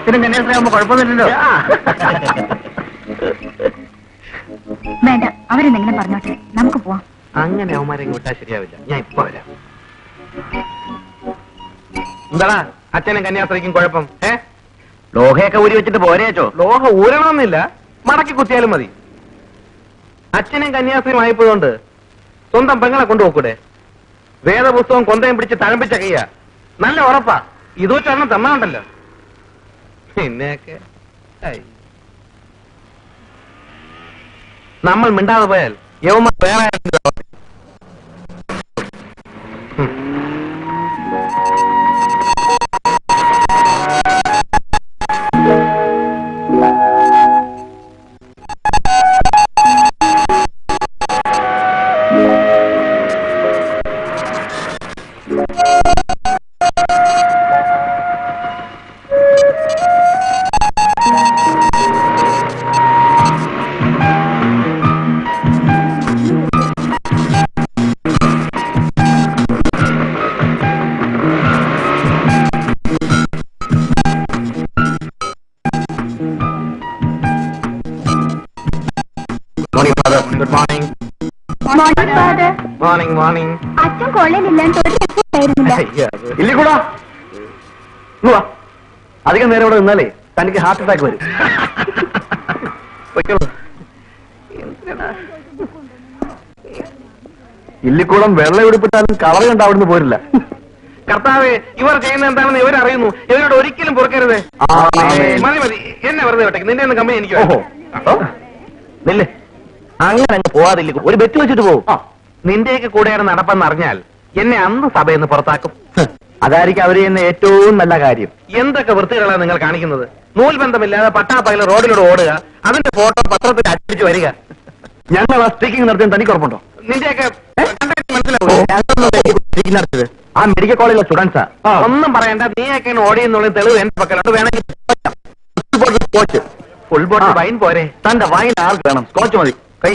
അച്ഛനും കന്യാസ്ത്രീയാകുമ്പോ കുഴപ്പമൊന്നുമില്ലല്ലോ. വേണ്ട, അവരെന്തെങ്കിലും പറഞ്ഞോട്ടെ, നമുക്ക് പോവാം. അങ്ങനെ അവന്മാരെ വിട്ടാൽ ശരിയാവില്ല. ഞാൻ ഇപ്പൊ വരാം. എന്താടാ അച്ഛനും കന്യാസ്ത്രീക്കും കുഴപ്പം? ലോഹയൊക്കെ ഊരി വെച്ചിട്ട് പോരേച്ചോ? ലോഹ ഊരണമെന്നില്ല, മടക്കി കുത്തിയാലും മതി. അച്ഛനും കന്യാസ്ത്രീയും ആയപ്പോഴുണ്ട് സ്വന്തം പെങ്ങളെ കൊണ്ടുപോക്കൂടെ? വേദപുസ്തകം കൊന്തയും പിടിച്ച് തഴമ്പിച്ച കയ്യ. നല്ല ഉറപ്പാ ഇതോച്ചെണ്ണം തന്നാണ്ടല്ലോ. പിന്നെയൊക്കെ നമ്മൾ മിണ്ടാതെ പോയാൽ യവന്മാർ വേറെ Good morning. Morning, Father. Morning, morning. അച്ഛൻ കൊള്ളിലില്ലാണ്ട് ഒരു രക്ഷയുണ്ടായിരുന്നില്ല. ഇല്ലിക്കൂടാ, അധികം നേരം ഇവിടെ നിന്നാലേ തനിക്ക് ഹാർട്ട് അറ്റാക്ക് വരും. ഇല്ലിക്കൂടം വെള്ളം ഉടുപ്പിട്ടാലും കളർ കണ്ട് അവിടുന്ന് പോരില്ല. കർത്താവേ, ഇവർ ചെയ്യുന്ന എന്താണെന്ന് ഇവരറിയുന്നു. ഇവരോട് ഒരിക്കലും പൊറുക്കരുത്. മതി മതി, എന്നെ വെറുതെ വിട്ടേക്ക്. നിന്റെ ഒന്ന് കമ്പനി എനിക്ക് നില്ലേ, അങ്ങനെ അങ്ങ് പോവാതില്ല. ഒരു ബെറ്റ് വെച്ചിട്ട് പോകും. നിന്റെയൊക്കെ കൂടെയാണ് നടപ്പെന്ന് അറിഞ്ഞാൽ എന്നെ അന്ന് സഭയിൽ നിന്ന് പുറത്താക്കും. അതായിരിക്കും അവര് ചെയ്യുന്ന ഏറ്റവും നല്ല കാര്യം. എന്തൊക്കെ വൃത്തികളാണ് നിങ്ങൾ കാണിക്കുന്നത്? നൂൽബന്ധമില്ലാതെ പട്ടാപ്പകൽ റോഡിലൂടെ ഓടുക, അതിന്റെ ഫോട്ടോ പത്രത്തിൽ അടിച്ചു വരിക. ഞങ്ങൾ ആ സ്പീക്കിംഗ് നടത്തിയ തനിക്ക് ഉറപ്പുണ്ടോ? നിന്റെയൊക്കെ നടത്തിയത് ആ മെഡിക്കൽ കോളേജിലെ സ്റ്റുഡൻസാ. ഒന്നും പറയണ്ട. നീയൊക്കെയാണ് ഓടിയെന്നുള്ള തെളിവ് എന്റെ പക്കലുണ്ട്. വേണമെങ്കിൽ സ്കോച്ച് ഫുൾ ബോട്ടിൽ വൈൻ പോരെ? തന്റെ വൈൻ ആർക്ക് വേണം? സ്കോച്ച് മതി. കൈ